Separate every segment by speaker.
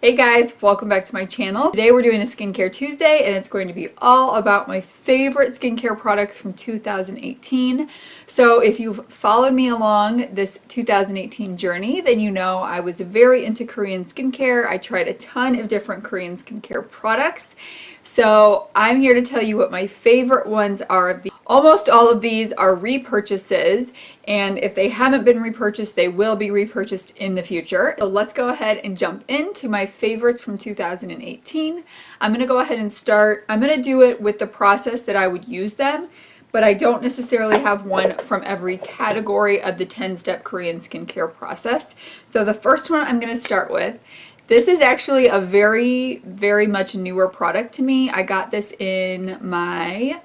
Speaker 1: Hey guys, welcome back to my channel. Today we're doing a skincare Tuesday and it's going to be all about my favorite skincare products from 2018. So if you've followed me along this 2018 journey, then you know I was very into Korean skincare. I tried a ton of different Korean skincare products. So I'm here to tell you what my favorite ones are. Almost all of these are repurchases, and if they haven't been repurchased, they will be repurchased in the future. So let's go ahead and jump into my favorites from 2018. I'm going to go ahead and start. I'm going to do it with the process that I would use them, but I don't necessarily have one from every category of the 10-step Korean skincare process. So the first one I'm going to start with. This is actually a very much newer product to me. I got this in my,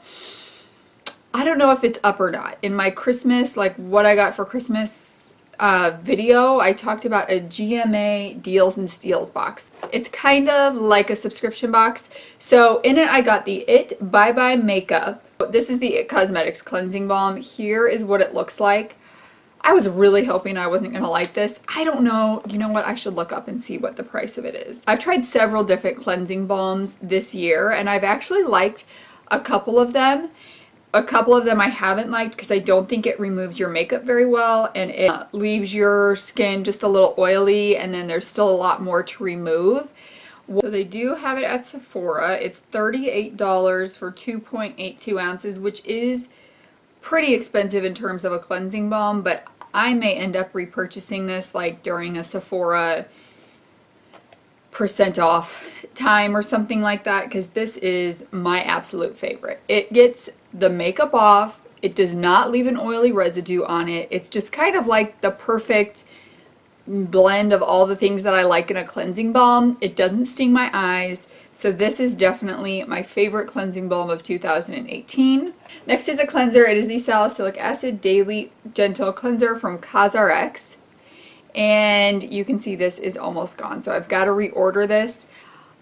Speaker 1: I don't know if it's up or not, in my Christmas, like what I got for Christmas video, I talked about a GMA Deals and Steals box. It's kind of like a subscription box. So in it I got the It Bye Bye Makeup. This is the It Cosmetics Cleansing Balm. Here is what it looks like. I was really hoping I wasn't going to like this. I don't know. You know what? I should look up and see what the price of it is. I've tried several different cleansing balms this year, and I've actually liked a couple of them. A couple of them I haven't liked because I don't think it removes your makeup very well, and it leaves your skin just a little oily, and then there's still a lot more to remove. So they do have it at Sephora. It's $38 for 2.82 ounces, which is pretty expensive in terms of a cleansing balm, but I may end up repurchasing this like during a Sephora % off time or something like that, because this is my absolute favorite. It gets the makeup off. It does not leave an oily residue on it. It's just kind of like the perfect blend of all the things that I like in a cleansing balm. It doesn't sting my eyes. So this is definitely my favorite cleansing balm of 2018. Next is a cleanser. It is the Salicylic Acid Daily Gentle Cleanser from Cosrx. And you can see this is almost gone. So I've got to reorder this.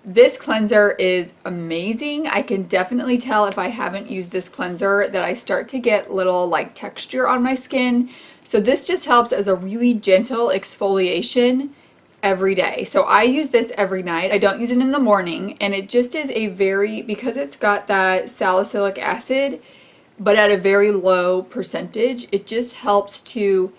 Speaker 1: This cleanser is amazing. I can definitely tell if I haven't used this cleanser that I start to get little like texture on my skin. So this just helps as a really gentle exfoliation every day. So I use this every night. I don't use it in the morning, and it just is a because it's got that salicylic acid, but at a very low percentage, it just helps to,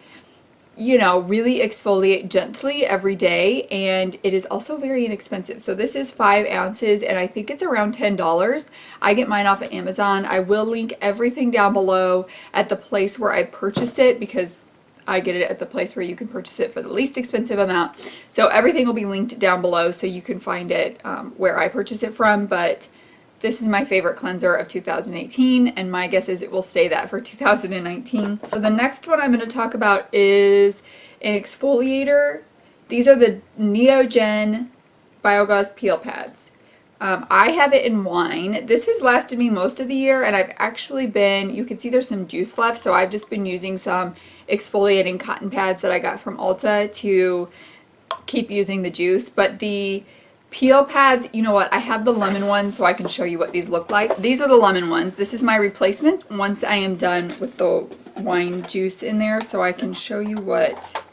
Speaker 1: you know, really exfoliate gently every day, and it is also very inexpensive. So this is 5 ounces, and I think it's around $10. I get mine off of Amazon. I will link everything down below at the place where I purchased it, because I get it at the place where you can purchase it for the least expensive amount. So everything will be linked down below so you can find it where I purchased it from, but this is my favorite cleanser of 2018, and my guess is it will stay that for 2019. So the next one I'm going to talk about is an exfoliator. These are the Neogen Biogauze Peel Pads. I have it in wine. This has lasted me most of the year, and I've actually been, you can see there's some juice left, so I've just been using some exfoliating cotton pads that I got from Ulta to keep using the juice. But the peel pads, you know what, I have the lemon ones, so I can show you what these look like. These are the lemon ones. This is my replacement once I am done with the wine juice in there, so I can show you what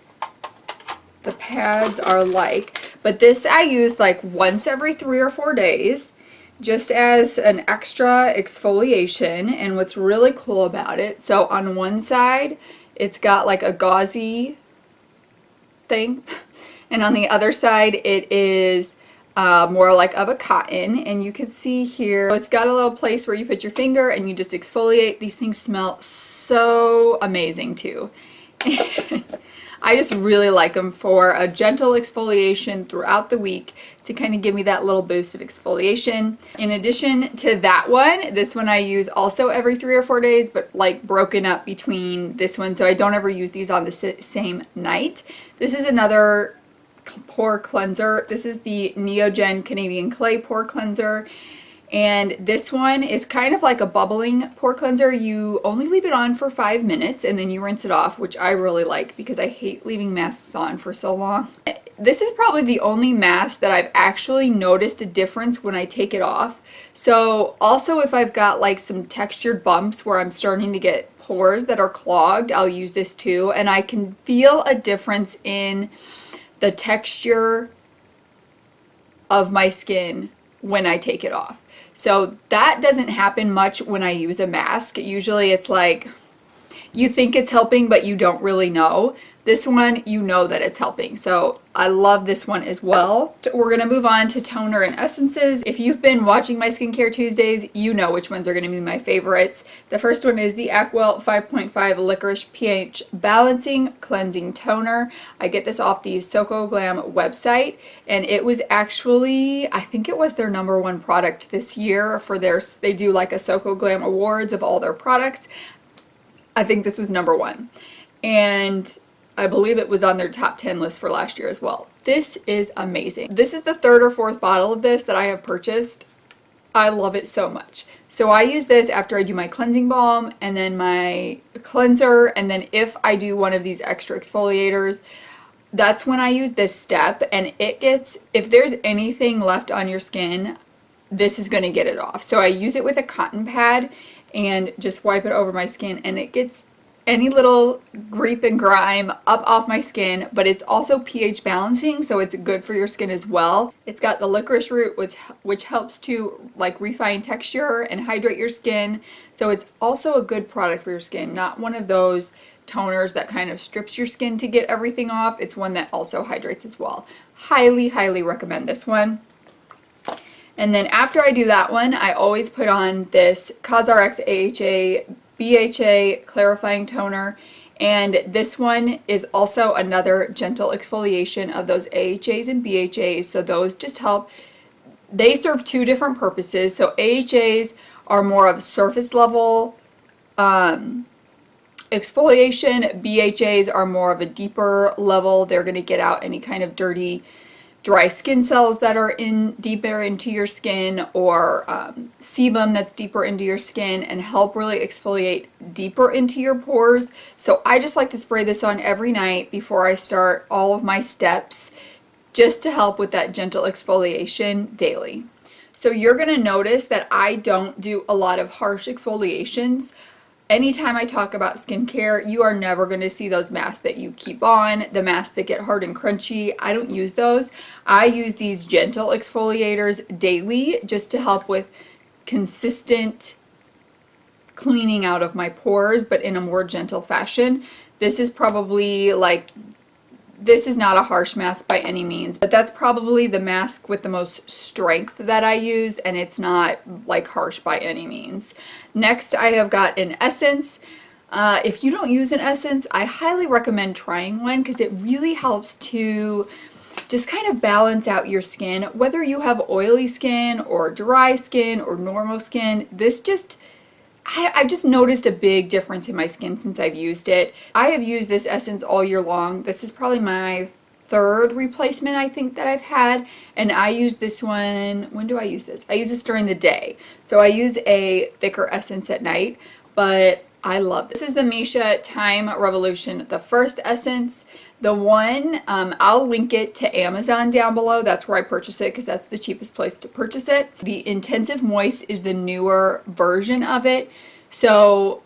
Speaker 1: the pads are like. But this I use like once every 3 or 4 days, just as an extra exfoliation. And what's really cool about it, so on one side it's got like a gauzy thing, and on the other side it is more like of a cotton. And you can see here, it's got a little place where you put your finger and you just exfoliate. These things smell so amazing too. I just really like them for a gentle exfoliation throughout the week to kind of give me that little boost of exfoliation. In addition to that one, this one I use also every 3 or 4 days, but like broken up between this one, so I don't ever use these on the same night. This is another pore cleanser. This is the Neogen Canadian Clay Pore Cleanser. And this one is kind of like a bubbling pore cleanser. You only leave it on for 5 minutes and then you rinse it off, which I really like because I hate leaving masks on for so long. This is probably the only mask that I've actually noticed a difference when I take it off. So also if I've got like some textured bumps where I'm starting to get pores that are clogged, I'll use this too. And I can feel a difference in the texture of my skin when I take it off. So that doesn't happen much when I use a mask. Usually it's like you think it's helping, but you don't really know. This one, you know that it's helping. So I love this one as well. So we're gonna move on to toner and essences. If you've been watching my Skincare Tuesdays, you know which ones are gonna be my favorites. The first one is the Acwell 5.5 Licorice pH Balancing Cleansing Toner. I get this off the Soko Glam website, and it was actually, I think it was their #1 product this year for they do like a Soko Glam Awards of all their products. I think this was #1. And I believe it was on their top 10 list for last year as well. This is amazing. This is the 3rd or 4th bottle of this that I have purchased. I love it so much. So I use this after I do my cleansing balm and then my cleanser, and then if I do one of these extra exfoliators, that's when I use this step, and it gets, if there's anything left on your skin, this is going to get it off. So I use it with a cotton pad and just wipe it over my skin, and it gets any little grease and grime up off my skin, but it's also pH balancing, so it's good for your skin as well. It's got the licorice root, which helps to like refine texture and hydrate your skin. So it's also a good product for your skin, not one of those toners that kind of strips your skin to get everything off. It's one that also hydrates as well. Highly, highly recommend this one. And then after I do that one, I always put on this Cosrx AHA BHA clarifying toner, and this one is also another gentle exfoliation of those AHAs and BHAs. So those just help. They serve 2 different purposes. So AHAs are more of surface level exfoliation. BHAs are more of a deeper level. They're going to get out any kind of dirty, dry skin cells that are deeper into your skin, or sebum that's deeper into your skin, and help really exfoliate deeper into your pores. So I just like to spray this on every night before I start all of my steps, just to help with that gentle exfoliation daily. So you're going to notice that I don't do a lot of harsh exfoliations. Anytime I talk about skincare, you are never going to see those masks that you keep on, the masks that get hard and crunchy. I don't use those. I use these gentle exfoliators daily just to help with consistent cleaning out of my pores, but in a more gentle fashion. This is probably like, this is not a harsh mask by any means, but that's probably the mask with the most strength that I use, and it's not like harsh by any means. Next, I have got an essence. If you don't use an essence, I highly recommend trying one, because it really helps to just kind of balance out your skin. Whether you have oily skin or dry skin or normal skin, this just, I've just noticed a big difference in my skin since I've used it. I have used this essence all year long. This is probably my 3rd replacement I think that I've had, and I use this one, when do I use this? I use this during the day. So I use a thicker essence at night, but I love this. This is the Missha Time Revolution, the first essence. The one, I'll link it to Amazon down below. That's where I purchase it, because that's the cheapest place to purchase it. The Intensive Moist is the newer version of it. So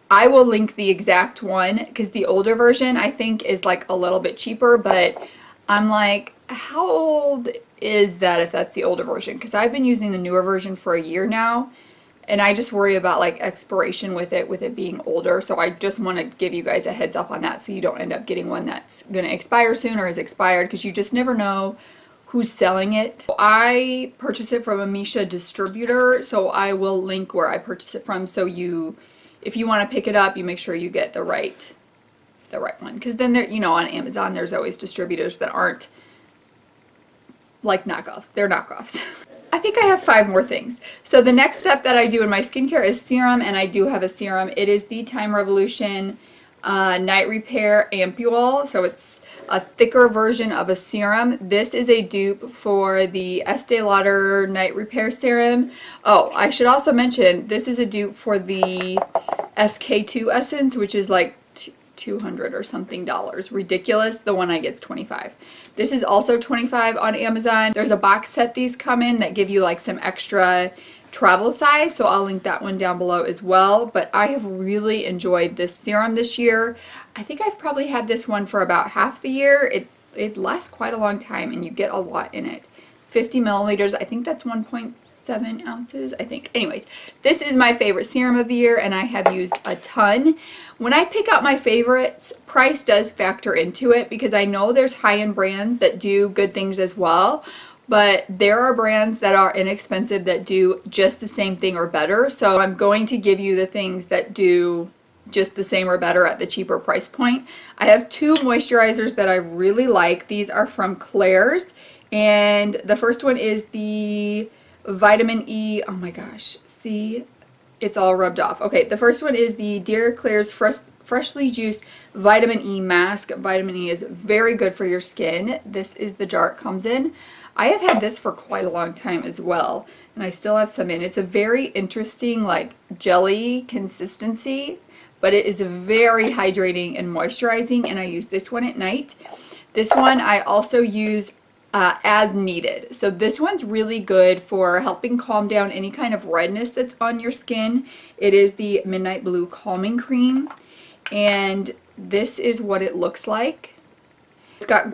Speaker 1: I will link the exact one, because the older version I think is like a little bit cheaper, but I'm like, how old is that if that's the older version? Because I've been using the newer version for a year now, and I just worry about like expiration with it being older. So I just want to give you guys a heads up on that, so you don't end up getting one that's going to expire soon or is expired, because you just never know who's selling it. I purchase it from a Missha distributor, so I will link where I purchase it from, so if you want to pick it up, you make sure you get the right one, because then there, on Amazon there's always distributors that aren't like knockoffs. They're knockoffs. I think I have 5 more things. So the next step that I do in my skincare is serum, and I do have a serum. It is the Time Revolution Night Repair Ampoule. So it's a thicker version of a serum. This is a dupe for the Estee Lauder Night Repair Serum. Oh, I should also mention, this is a dupe for the SK2 Essence, which is like $200 or something dollars. Ridiculous. The one I get is $25. This is also $25 on Amazon. There's a box set these come in that give you like some extra travel size, so I'll link that one down below as well. But I have really enjoyed this serum this year. I think I've probably had this one for about half the year. It lasts quite a long time, and you get a lot in it. 50 milliliters. I think that's 1.7 ounces, I think. Anyways, this is my favorite serum of the year, and I have used a ton. When I pick out my favorites, price does factor into it because I know there's high-end brands that do good things as well, but there are brands that are inexpensive that do just the same thing or better. So I'm going to give you the things that do just the same or better at the cheaper price point. I have two moisturizers that I really like. These are from Klairs, and the first one is the vitamin E. Oh my gosh, see, it's all rubbed off. Okay, the first one is the Dear Klairs freshly juiced vitamin E mask. Vitamin E is very good for your skin. This is the jar it comes in. I have had this for quite a long time as well, and I still have some in. It's a very interesting like jelly consistency, but it is very hydrating and moisturizing, and I use this one at night. This one I also use as needed. So this one's really good for helping calm down any kind of redness that's on your skin. It is the Midnight Blue Calming Cream, and this is what it looks like. It's got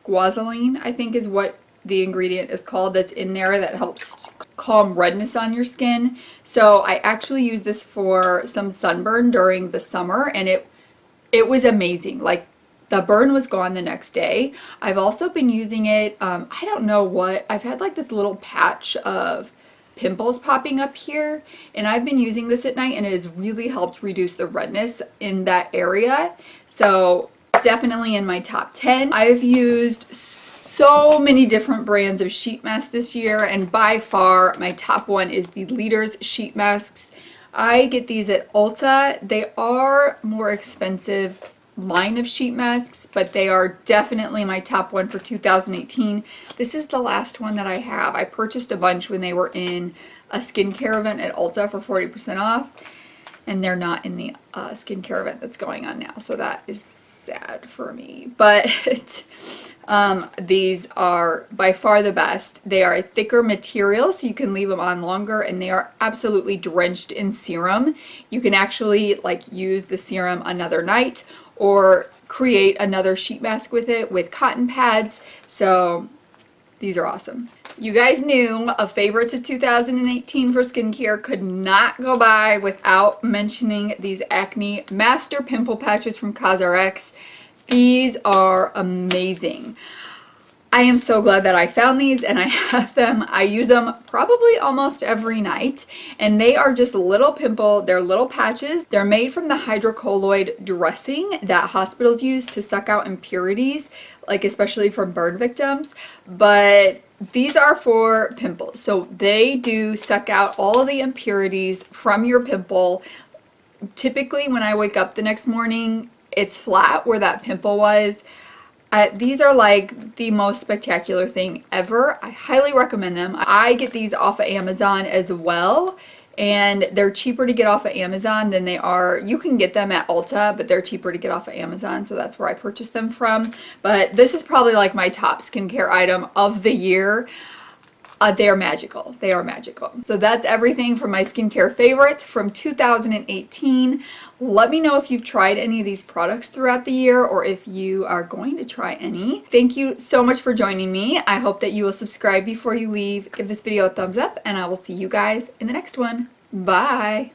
Speaker 1: guazoline, I think is what the ingredient is called, that's in there that helps calm redness on your skin. So I actually used this for some sunburn during the summer, and it was amazing. Like, the burn was gone the next day. I've also been using it, I don't know what, I've had like this little patch of pimples popping up here, and I've been using this at night, and it has really helped reduce the redness in that area. So definitely in my top 10. I've used so many different brands of sheet masks this year, and by far my top one is the Licorice sheet masks. I get these at Ulta. They are more expensive line of sheet masks, but they are definitely my top one for 2018. This is the last one that I have. I purchased a bunch when they were in a skincare event at Ulta for 40% off, and they're not in the skincare event that's going on now, so that is sad for me. But these are by far the best. They are a thicker material, so you can leave them on longer, and they are absolutely drenched in serum. You can actually like use the serum another night or create another sheet mask with it with cotton pads. So these are awesome. You guys knew a favorites of 2018 for skincare could not go by without mentioning these Acne Master Pimple Patches from Cosrx. These are amazing. I am so glad that I found these and I have them. I use them probably almost every night, and they are just they're little patches. They're made from the hydrocolloid dressing that hospitals use to suck out impurities, like especially from burn victims, but these are for pimples. So they do suck out all of the impurities from your pimple. Typically when I wake up the next morning, it's flat where that pimple was. These are like the most spectacular thing ever. I highly recommend them. I get these off of Amazon as well, and they're cheaper to get off of Amazon than they are. You can get them at Ulta, but they're cheaper to get off of Amazon, so that's where I purchased them from. But this is probably like my top skincare item of the year. They are magical. They are magical. So that's everything from my skincare favorites from 2018. Let me know if you've tried any of these products throughout the year, or if you are going to try any. Thank you so much for joining me. I hope that you will subscribe before you leave. Give this video a thumbs up, and I will see you guys in the next one. Bye.